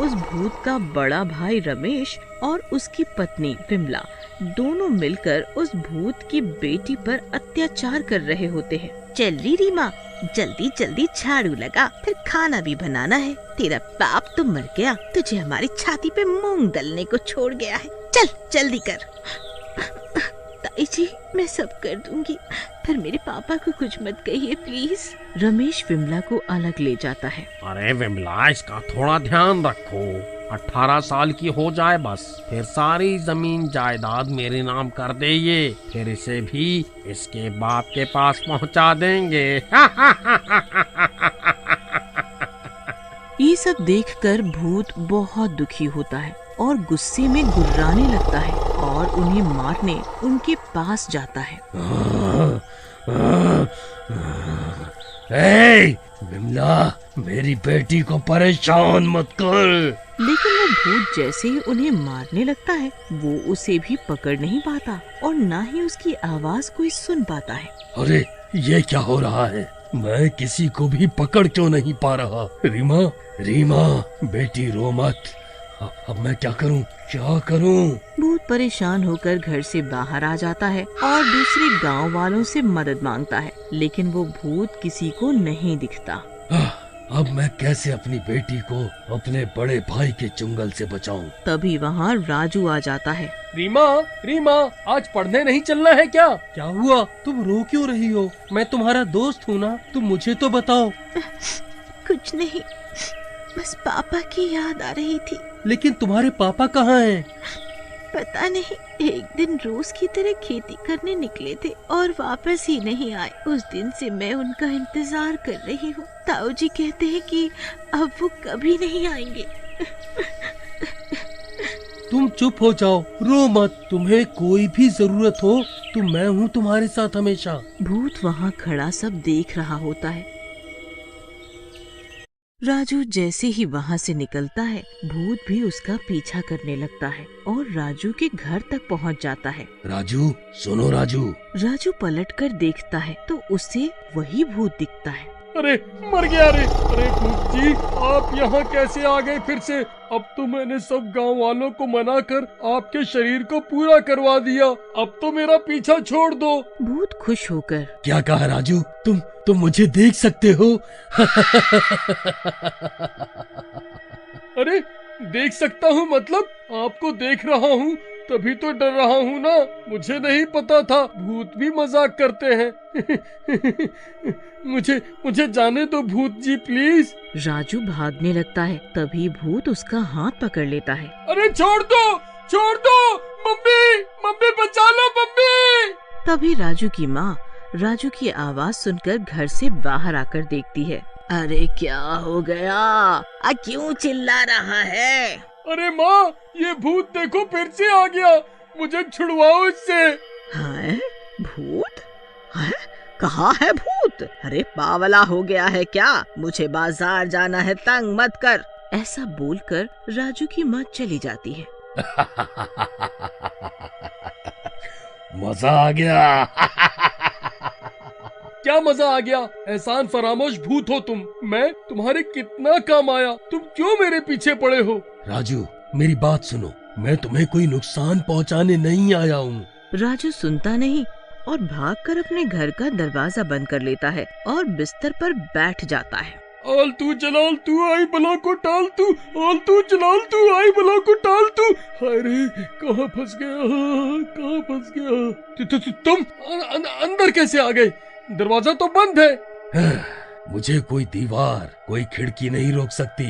उस भूत का बड़ा भाई रमेश और उसकी पत्नी विमला दोनों मिलकर उस भूत की बेटी पर अत्याचार कर रहे होते हैं। चल री रीमा, जल्दी जल्दी झाड़ू लगा, फिर खाना भी बनाना है। तेरा बाप तो मर गया, तुझे हमारी छाती पे मूंग दलने को छोड़ गया है। चल जल्दी कर। ताई जी, मैं सब कर दूंगी, पर मेरे पापा को कुछ मत कहिए प्लीज। रमेश विमला को अलग ले जाता है। अरे विमला, इसका थोड़ा ध्यान रखो। 18 साल की हो जाए बस, फिर सारी जमीन जायदाद मेरे नाम कर दे ये, फिर इसे भी इसके बाप के पास पहुंचा देंगे। ये सब देखकर भूत बहुत दुखी होता है और गुस्से में गुर्राने लगता है और उन्हें मारने उनके पास जाता है। ए, विमला, मेरी बेटी को परेशान मत कर। लेकिन वो भूत जैसे ही उन्हें मारने लगता है, वो उसे भी पकड़ नहीं पाता और न ही उसकी आवाज कोई सुन पाता है। अरे ये क्या हो रहा है? मैं किसी को भी पकड़ क्यों नहीं पा रहा? रीमा, रीमा, बेटी रो मत। अब मैं क्या करूं? क्या करूं? भूत परेशान होकर घर से बाहर आ जाता है और दूसरे गांव वालों से मदद मांगता है, लेकिन वो भूत किसी को नहीं दिखता। अब मैं कैसे अपनी बेटी को अपने बड़े भाई के चुंगल से बचाऊं? तभी वहाँ राजू आ जाता है। रीमा, रीमा, आज पढ़ने नहीं चलना है क्या? क्या हुआ? तुम रो क्यों रही हो? मैं तुम्हारा दोस्त हूँ ना, तुम मुझे तो बताओ। कुछ नहीं, बस पापा की याद आ रही थी। लेकिन तुम्हारे पापा कहाँ हैं? पता नहीं, एक दिन रोज की तरह खेती करने निकले थे और वापस ही नहीं आए। उस दिन से मैं उनका इंतजार कर रही हूँ। ताऊ जी कहते हैं कि अब वो कभी नहीं आएंगे। तुम चुप हो जाओ, रो मत। तुम्हें कोई भी जरूरत हो तो मैं हूँ तुम्हारे साथ हमेशा। भूत वहाँ खड़ा सब देख रहा होता है। राजू जैसे ही वहाँ से निकलता है, भूत भी उसका पीछा करने लगता है और राजू के घर तक पहुँच जाता है। राजू, सुनो राजू। राजू पलटकर देखता है तो उसे वही भूत दिखता है। अरे मर गया रे! अरे भूत जी, आप यहाँ कैसे आ गए फिर से? अब तो मैंने सब गांव वालों को मना कर आपके शरीर को पूरा करवा दिया। अब तो मेरा पीछा छोड़ दो। भूत खुश होकर, क्या कहा राजू? तुम मुझे देख सकते हो? अरे देख सकता हूँ मतलब? आपको देख रहा हूँ तभी तो डर रहा हूँ ना। मुझे नहीं पता था भूत भी मजाक करते हैं। मुझे जाने दो भूत जी प्लीज। राजू भागने लगता है, तभी भूत उसका हाथ पकड़ लेता है। अरे छोड़ दो, छोड़ दो, मम्मी, मम्मी बचा लो मम्मी। तभी राजू की माँ राजू की आवाज सुनकर घर से बाहर आकर देखती है। अरे क्या हो गया? क्यों चिल्ला रहा है? अरे माँ, ये भूत देखो फिर से आ गया। मुझे छुड़वाओ इससे। हाय भूत? हाय, कहाँ है भूत? अरे पावला हो गया है क्या? मुझे बाजार जाना है, तंग मत कर। ऐसा बोलकर राजू की माँ चली जाती है। मजा आ गया। क्या मजा आ गया? एहसान फरामोश भूत हो तुम। मैं तुम्हारे कितना काम आया, तुम क्यों मेरे पीछे पड़े हो? राजू, मेरी बात सुनो, मैं तुम्हें कोई नुकसान पहुंचाने नहीं आया हूँ। राजू सुनता नहीं और भागकर अपने घर का दरवाजा बंद कर लेता है और बिस्तर पर बैठ जाता है। आलतू जलाल तू आई बला को टाल तू, आलतू जलाल तू आई बला को टाल तू। अरे कहाँ फंस गया, कहाँ फंस गया? तुम अंदर कैसे आ गए? दरवाजा तो बंद है। मुझे कोई दीवार, कोई खिड़की नहीं रोक सकती।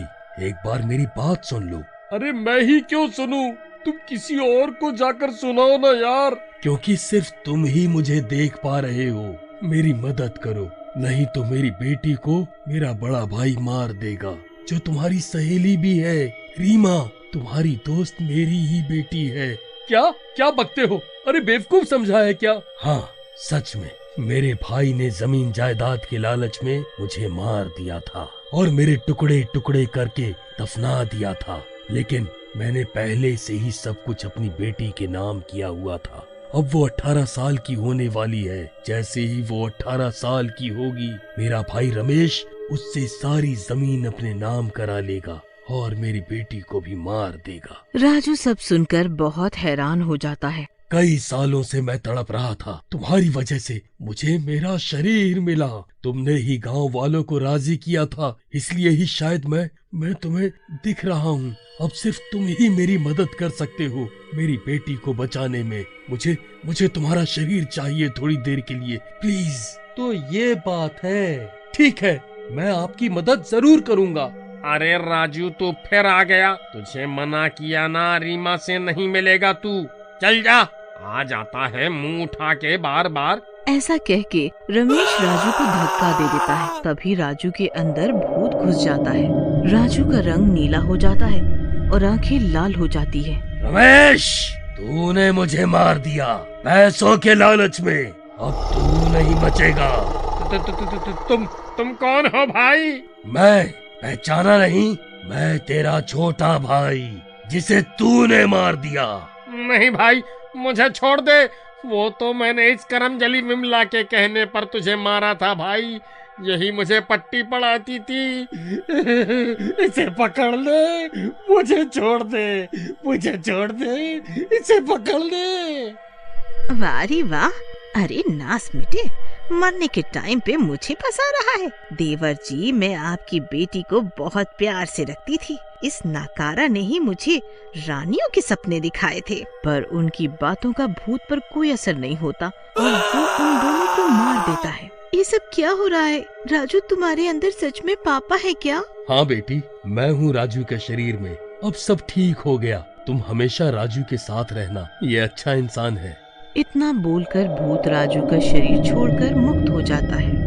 एक बार मेरी बात सुन लो। अरे मैं ही क्यों सुनूं? तुम किसी और को जाकर सुनाओ ना यार। क्योंकि सिर्फ तुम ही मुझे देख पा रहे हो। मेरी मदद करो, नहीं तो मेरी बेटी को मेरा बड़ा भाई मार देगा, जो तुम्हारी सहेली भी है। रीमा, तुम्हारी दोस्त मेरी ही बेटी है। क्या क्या बकते हो? अरे बेवकूफ समझा है क्या? हाँ, सच में मेरे भाई ने जमीन जायदाद के लालच में मुझे मार दिया था और मेरे टुकड़े टुकड़े करके दफना दिया था। लेकिन मैंने पहले से ही सब कुछ अपनी बेटी के नाम किया हुआ था। अब वो 18 साल की होने वाली है। जैसे ही वो 18 साल की होगी, मेरा भाई रमेश उससे सारी जमीन अपने नाम करा लेगा और मेरी बेटी को भी मार देगा। राजू सब सुनकर बहुत हैरान हो जाता है। कई सालों से मैं तड़प रहा था, तुम्हारी वजह से मुझे मेरा शरीर मिला। तुमने ही गांव वालों को राजी किया था, इसलिए ही शायद मैं तुम्हें दिख रहा हूँ। अब सिर्फ तुम ही मेरी मदद कर सकते हो मेरी बेटी को बचाने में। मुझे तुम्हारा शरीर चाहिए थोड़ी देर के लिए, प्लीज। तो ये बात है, ठीक है, मैं आपकी मदद जरूर करूंगा। अरे राजू तू फिर आ गया, तुझे मना किया ना, रीमा से नहीं मिलेगा तू, चल जा। आ जाता है मुंह उठा के बार बार। ऐसा कह के रमेश राजू को धक्का दे देता है। तभी राजू के अंदर भूत घुस जाता है। राजू का रंग नीला हो जाता है और आंखें लाल हो जाती है। रमेश, तूने मुझे मार दिया पैसों के लालच में, अब तू नहीं बचेगा। तुम कौन हो भाई? मैं पहचाना नहीं? मैं तेरा छोटा भाई जिसे तूने मार दिया। नहीं भाई, मुझे छोड़ दे। वो तो मैंने इस करमजली विमला के कहने पर तुझे मारा था भाई, यही मुझे पट्टी पड़ाती थी। इसे पकड़ ले, मुझे छोड़ दे, मुझे छोड़ दे, इसे पकड़ ले। वाह रे वाह, अरे नास मिटे, मरने के टाइम पे मुझे फंसा रहा है। देवर जी, मैं आपकी बेटी को बहुत प्यार से रखती थी। इस नाकारा ने ही मुझे रानियों के सपने दिखाए थे, पर उनकी बातों का भूत पर कोई असर नहीं होता और वो उन दोनों को मार देता है। ये सब क्या हो रहा है? राजू, तुम्हारे अंदर सच में पापा है क्या? हाँ बेटी, मैं हूँ राजू के शरीर में। अब सब ठीक हो गया, तुम हमेशा राजू के साथ रहना, ये अच्छा इंसान है। इतना बोलकर भूत राजू का शरीर छोड़कर मुक्त हो जाता है।